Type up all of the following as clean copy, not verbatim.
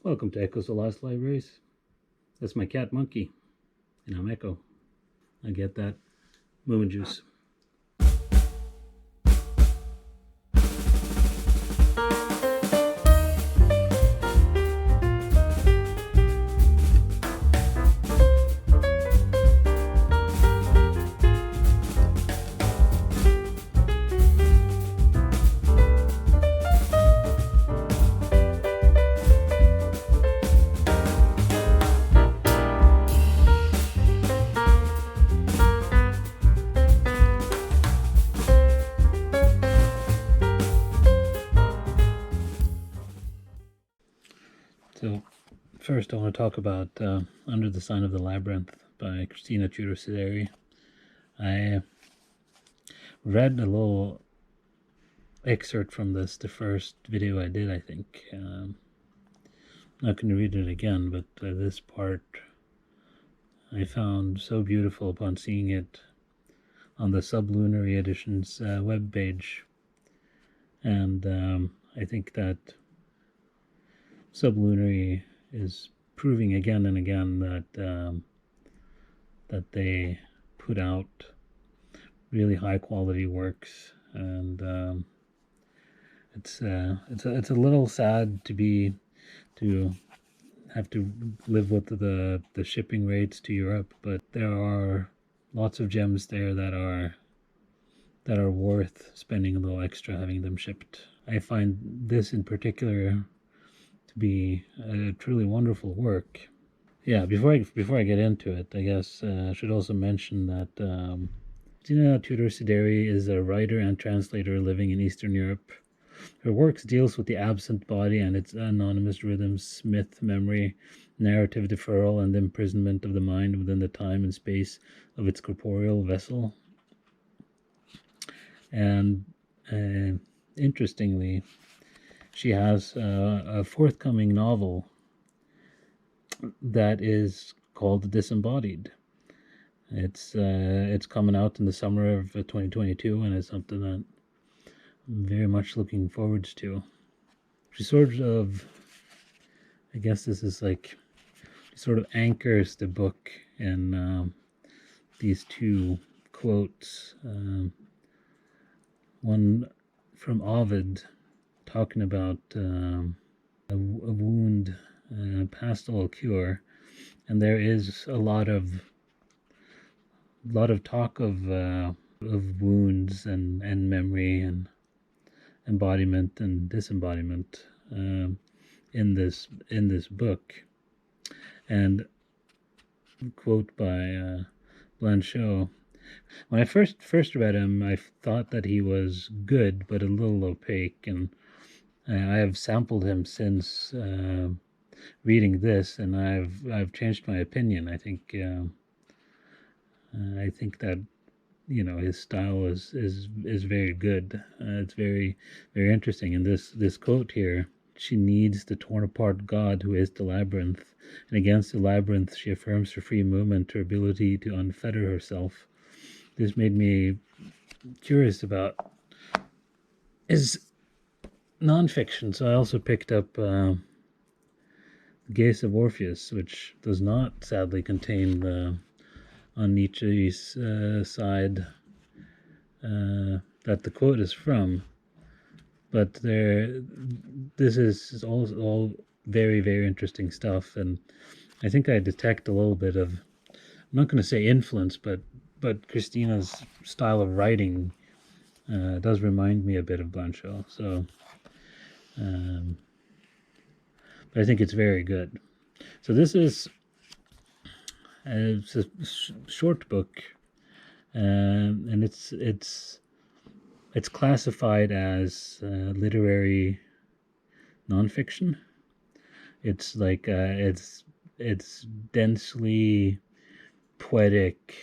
Welcome to Echoes of Lost Libraries. That's my cat Monkey, and I'm Echo. I get that moving juice. So, first I want to talk about Under the Sign of the Labyrinth by Christina Tudor-Sideri. I read a little excerpt from this, the first video I did, I think. I'm not going to read it again, but this part I found so beautiful upon seeing it on the Sublunary Edition's webpage. And I think that Sublunary is proving again and again that they put out really high quality works, and it's a little sad to have to live with the shipping rates to Europe, but there are lots of gems there that are worth spending a little extra having them shipped. I find this in particular be a truly wonderful work. Yeah, before I get into it, I guess I should also mention that Christina Tudor-Sideri is a writer and translator living in Eastern Europe. Her works deals with the absent body and its anonymous rhythms, myth, memory, narrative deferral, and imprisonment of the mind within the time and space of its corporeal vessel. And interestingly, she has a forthcoming novel that is called Disembodied. It's coming out in the summer of 2022, and it's something that I'm very much looking forward to. She sort of, I guess this is like, she sort of anchors the book in these two quotes. One from Ovid, talking about a wound past all cure, and there is a lot of talk of wounds and memory and embodiment and disembodiment in this book. And quote by Blanchot. When I first read him, I thought that he was good but a little opaque, and I have sampled him since reading this, and I've changed my opinion. I think that his style is very good. It's very, very interesting. And this quote here: "She needs the torn apart God who is the labyrinth, and against the labyrinth she affirms her free movement, her ability to unfetter herself." This made me curious about his nonfiction, so I also picked up The Gaze of Orpheus, which does not sadly contain on Nietzsche's side that the quote is from, but this is all very, very interesting stuff, and I think I detect a little bit of, I'm not going to say influence, but Christina's style of writing does remind me a bit of Blanchot, so but I think it's very good. So this is it's a short book, and it's classified as literary nonfiction. It's like it's densely poetic.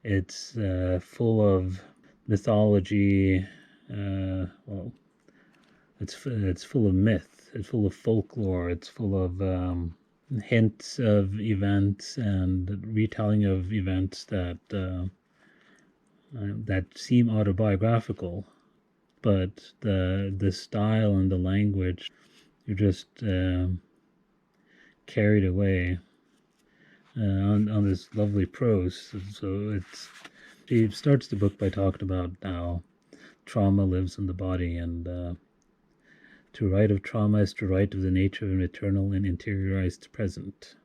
It's full of mythology. Well, it's full of myth. It's full of folklore. It's full of hints of events and retelling of events that seem autobiographical, but the style and the language you're just carried away on this lovely prose. So she starts the book by talking about how trauma lives in the body, and to write of trauma is to write of the nature of an eternal and interiorized present.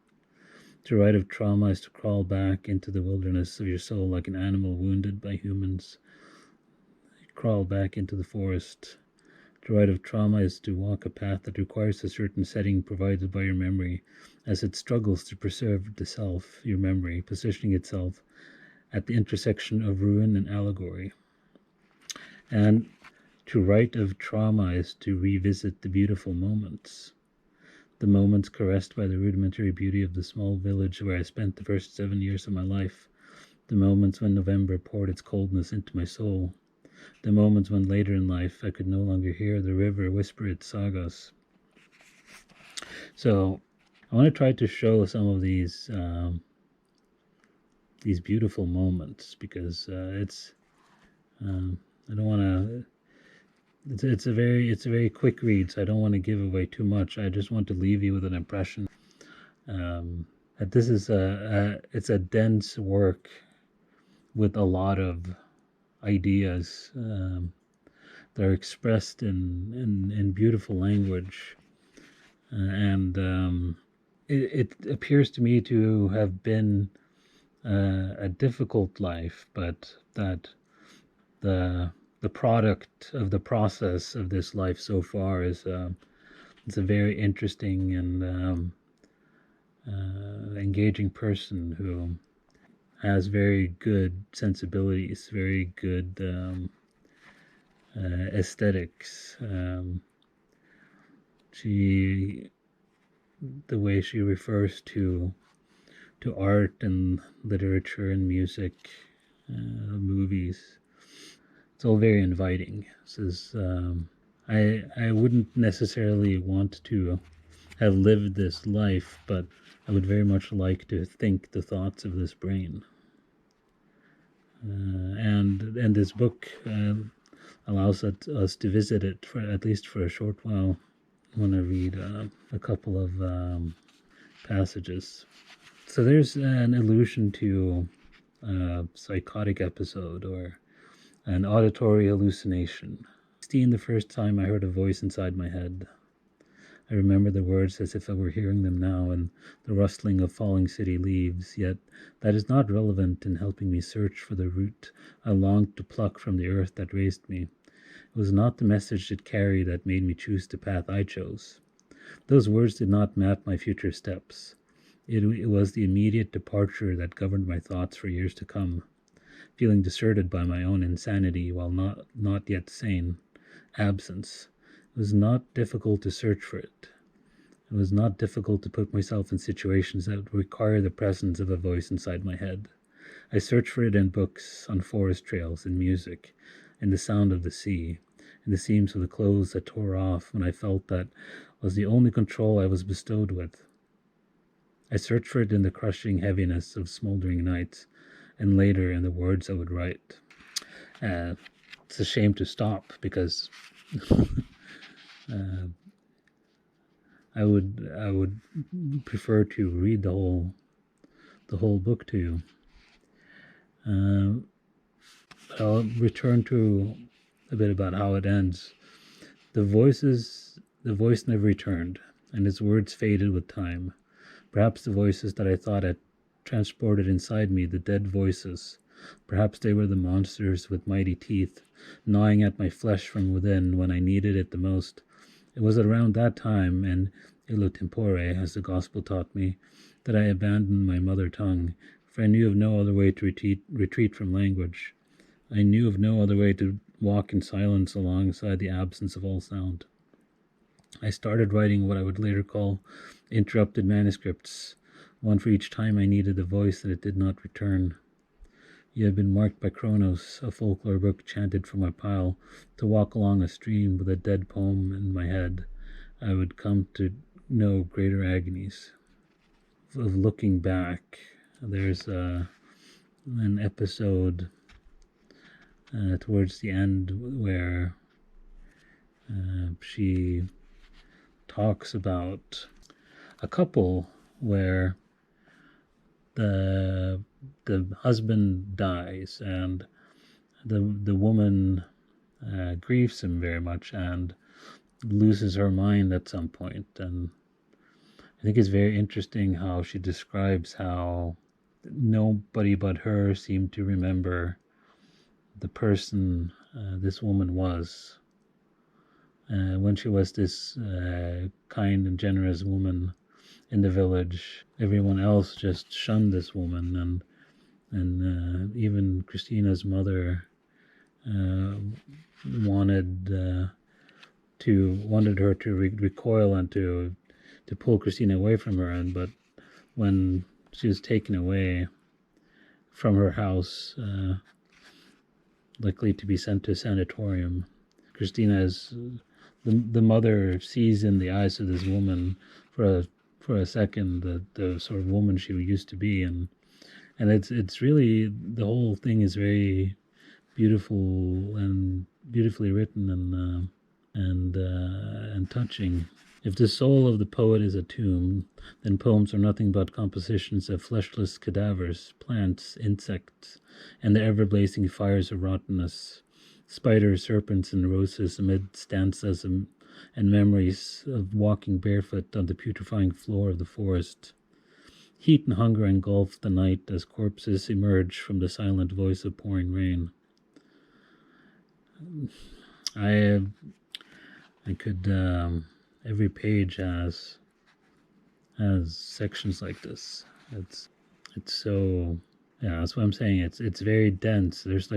To write of trauma is to crawl back into the wilderness of your soul like an animal wounded by humans. Crawl back into the forest. To write of trauma is to walk a path that requires a certain setting provided by your memory as it struggles to preserve the self, your memory, positioning itself at the intersection of ruin and allegory. And to write of trauma is to revisit the beautiful moments. The moments caressed by the rudimentary beauty of the small village where I spent the first 7 years of my life. The moments when November poured its coldness into my soul. The moments when later in life I could no longer hear the river whisper its sagas. So I want to try to show some of these beautiful moments, because I don't want to. It's a very quick read, so I don't want to give away too much. I just want to leave you with an impression that this is it's a dense work with a lot of ideas that are expressed in beautiful language, and it appears to me to have been a difficult life, but that the product of the process of this life so far is it's a very interesting and engaging person who has very good sensibilities, very good aesthetics. The way she refers to art and literature and music, movies, it's all very inviting. This is I wouldn't necessarily want to have lived this life, but I would very much like to think the thoughts of this brain. And this book allows us to visit it for at least for a short while. I want to read a couple of passages. So there's an allusion to a psychotic episode or an auditory hallucination. 16, the first time I heard a voice inside my head. I remember the words as if I were hearing them now, and the rustling of falling city leaves, yet that is not relevant in helping me search for the root I longed to pluck from the earth that raised me. It was not the message it carried that made me choose the path I chose. Those words did not map my future steps. It was the immediate departure that governed my thoughts for years to come. Feeling deserted by my own insanity while not yet sane. Absence. It was not difficult to search for it. It was not difficult to put myself in situations that would require the presence of a voice inside my head. I searched for it in books, on forest trails, in music, in the sound of the sea, in the seams of the clothes that tore off when I felt that was the only control I was bestowed with. I searched for it in the crushing heaviness of smoldering nights, and later in the words I would write. It's a shame to stop, because I would prefer to read the whole book to you. I'll return to a bit about how it ends. The voice never returned, and its words faded with time. Perhaps the voices that I thought had transported inside me, the dead voices, perhaps they were the monsters with mighty teeth, gnawing at my flesh from within when I needed it the most. It was around that time, and illo tempore, as the gospel taught me, that I abandoned my mother tongue, for I knew of no other way to retreat from language. I knew of no other way to walk in silence alongside the absence of all sound. I started writing what I would later call interrupted manuscripts, one for each time I needed a voice that it did not return. You have been marked by Kronos, a folklore book chanted from my pile, to walk along a stream with a dead poem in my head. I would come to know greater agonies. Of looking back, there's an episode towards the end where she talks about a couple where the husband dies, and the woman grieves him very much and loses her mind at some point. And I think it's very interesting how she describes how nobody but her seemed to remember the person this woman was. When she was this kind and generous woman in the village, everyone else just shunned this woman, and even Christina's mother wanted her to recoil and to pull Christina away from her. And but when she was taken away from her house, likely to be sent to a sanatorium, Christina is the mother sees in the eyes of this woman for a second the sort of woman she used to be, and it's really, the whole thing is very beautiful and beautifully written and touching. If the soul of the poet is a tomb, then poems are nothing but compositions of fleshless cadavers, plants, insects, and the ever-blazing fires of rottenness, spiders, serpents, and roses amid stanzas and memories of walking barefoot on the putrefying floor of the forest. Heat and hunger engulf the night as corpses emerge from the silent voice of pouring rain. I could, every page has sections like this. It's so, yeah, that's what I'm saying. It's very dense. There's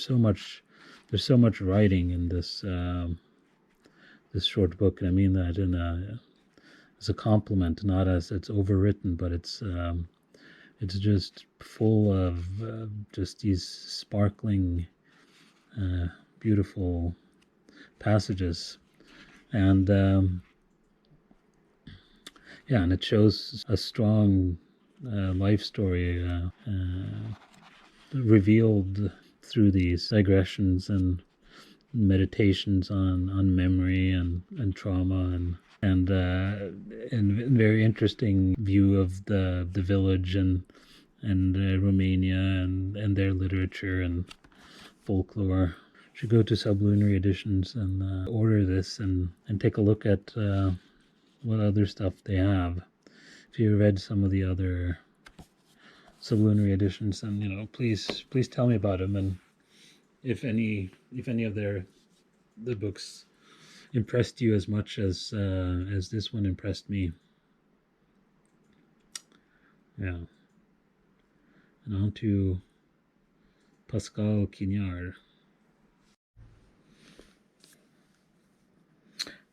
so much writing in this this short book, and I mean that in as a compliment, not as it's overwritten, but it's just full of just these sparkling, beautiful passages, and yeah, and it shows a strong life story revealed through these digressions and meditations on memory and trauma, and very interesting view of the village and Romania and their literature and folklore. You should go to Sublunary Editions and order this and take a look at what other stuff they have. If you read some of the other Sublunary Editions, then please tell me about them, and if any of the books impressed you as much as this one impressed me. Yeah. And on to Pascal Quignard.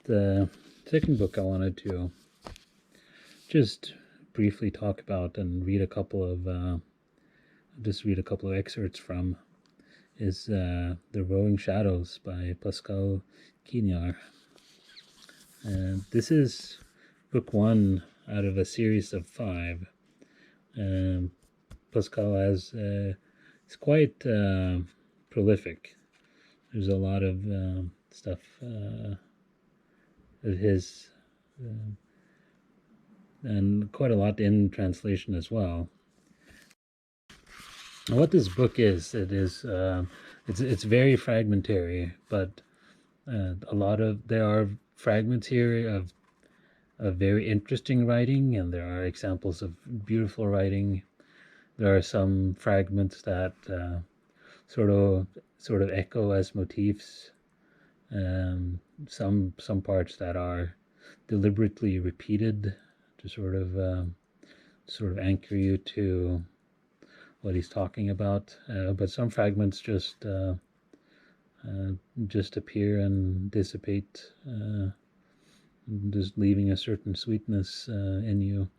The second book I wanted to just briefly talk about and read a couple of excerpts from is The Rowing Shadows by Pascal Quignard. This is book 1 out of a series of 5. Pascal is quite prolific. There's a lot of stuff of his, and quite a lot in translation as well. And what this book is, it's very fragmentary, but there are fragments here of very interesting writing, and there are examples of beautiful writing. There are some fragments that sort of echo as motifs. Some parts that are deliberately repeated to sort of anchor you to what he's talking about. But some fragments just appear and dissipate, just leaving a certain sweetness in you.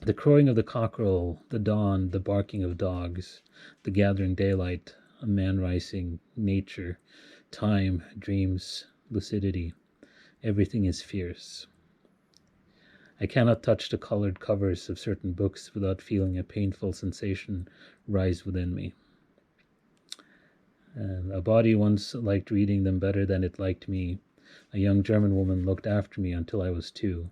The crowing of the cockerel, the dawn, the barking of dogs, the gathering daylight, a man rising, nature, time, dreams, lucidity. Everything is fierce. I cannot touch the colored covers of certain books without feeling a painful sensation rise within me. A body once liked reading them better than it liked me. A young German woman looked after me until I was 2.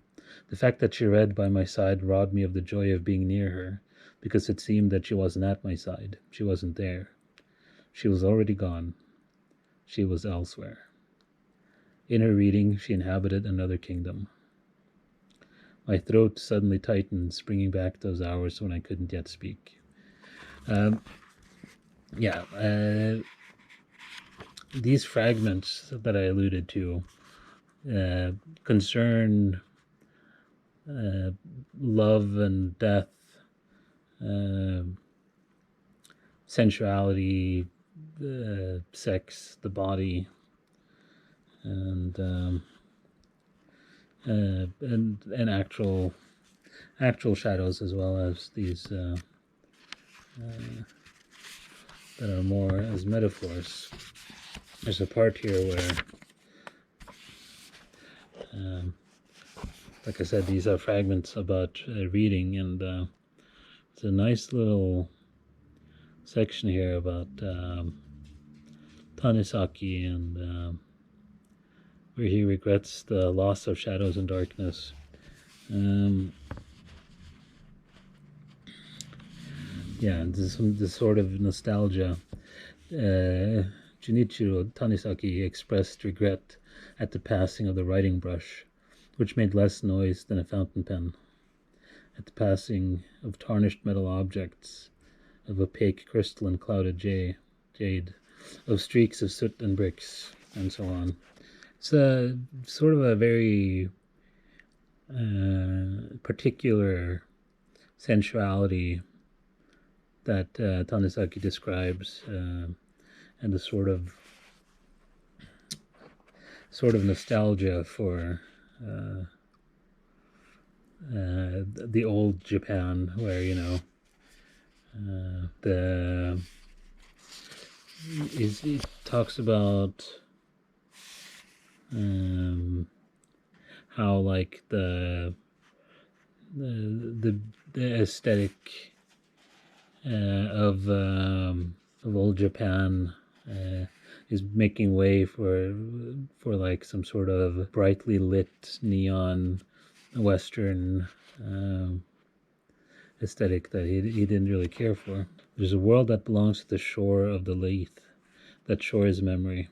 The fact that she read by my side robbed me of the joy of being near her, because it seemed that she wasn't at my side. She wasn't there. She was already gone. She was elsewhere. In her reading, she inhabited another kingdom. My throat suddenly tightened, bringing back those hours when I couldn't yet speak. These fragments that I alluded to concern love and death, sensuality, sex, the body, and actual shadows, as well as these that are more as metaphors. There's a part here where, like I said, these are fragments about reading, and it's a nice little section here about Tanisaki, and where he regrets the loss of shadows and darkness. This sort of nostalgia. Junichiro Tanisaki expressed regret at the passing of the writing brush, which made less noise than a fountain pen, at the passing of tarnished metal objects, of opaque crystal and clouded jade, of streaks of soot and bricks, and so on. It's a sort of a very particular sensuality that Tanisaki describes, and the sort of nostalgia for the old Japan, where he talks about how like the aesthetic of old Japan is making way for like some sort of brightly lit neon Western aesthetic that he didn't really care for. There's a world that belongs to the shore of the Leith. That shore is memory.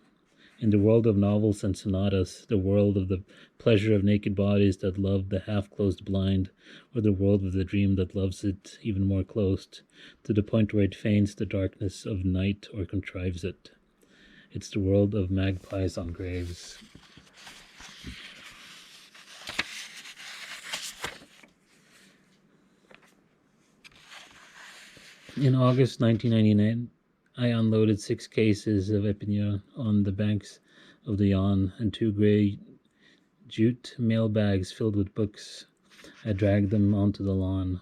In the world of novels and sonatas, the world of the pleasure of naked bodies that love the half-closed blind, or the world of the dream that loves it even more closed, to the point where it feigns the darkness of night or contrives it. It's the world of magpies on graves. In August 1999, I unloaded 6 cases of Epineux on the banks of the Yonne and 2 grey jute mail bags filled with books. I dragged them onto the lawn.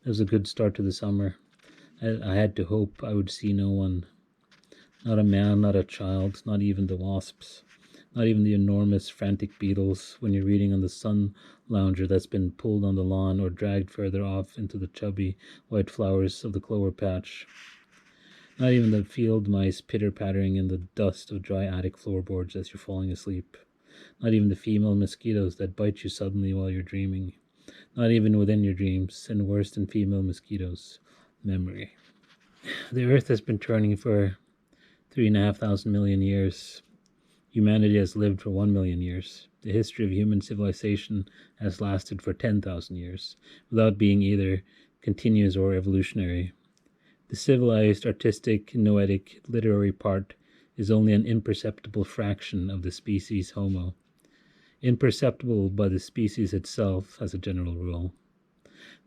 It was a good start to the summer. I had to hope I would see no one. Not a man, not a child, not even the wasps. Not even the enormous, frantic beetles when you're reading on the sun lounger that's been pulled on the lawn or dragged further off into the chubby white flowers of the clover patch. Not even the field mice pitter-pattering in the dust of dry attic floorboards as you're falling asleep. Not even the female mosquitoes that bite you suddenly while you're dreaming. Not even within your dreams, and worse than female mosquitoes, memory. The earth has been turning for 3,500 million years. Humanity has lived for 1 million years. The history of human civilization has lasted for 10,000 years, without being either continuous or evolutionary. The civilized, artistic, noetic, literary part is only an imperceptible fraction of the species Homo. Imperceptible by the species itself as a general rule.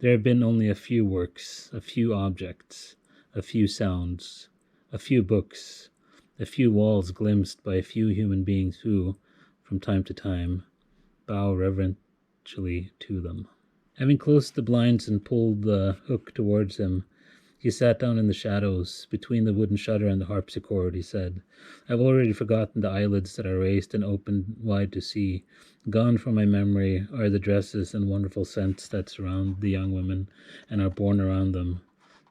There have been only a few works, a few objects, a few sounds, a few books, a few walls glimpsed by a few human beings who, from time to time, bow reverentially to them. Having closed the blinds and pulled the hook towards him, he sat down in the shadows, between the wooden shutter and the harpsichord. He said, "I've already forgotten the eyelids that are raised and opened wide to see. Gone from my memory are the dresses and wonderful scents that surround the young women and are borne around them.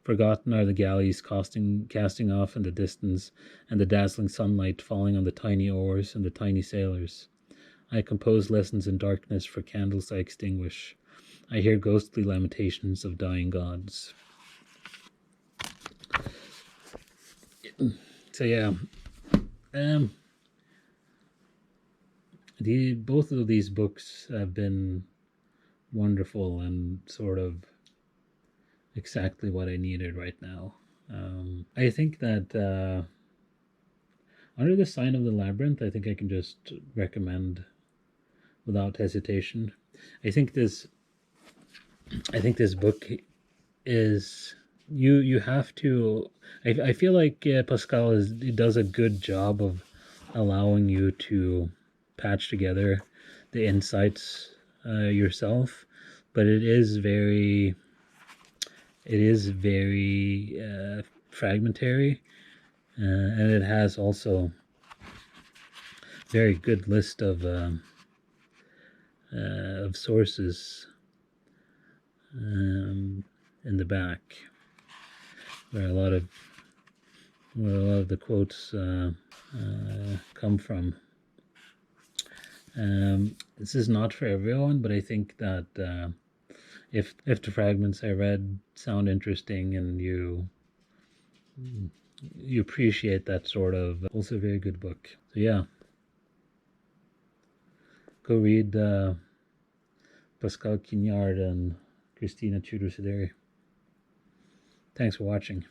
Forgotten are the galleys casting off in the distance, and the dazzling sunlight falling on the tiny oars and the tiny sailors. I compose lessons in darkness for candles I extinguish. I hear ghostly lamentations of dying gods. So yeah, both of these books have been wonderful and sort of exactly what I needed right now. I think that Under the Sign of the Labyrinth, I think I can just recommend without hesitation. I think this book is you have to. I feel like Pascal does a good job of allowing you to patch together the insights yourself, but it is very fragmentary, and it has also very good list of sources in the back, where a lot of the quotes come from. This is not for everyone, but I think that if the fragments I read sound interesting and you appreciate that sort of, also a very good book. So yeah, go read Pascal Quignard and Christina Tudor-Sideri. Thanks for watching.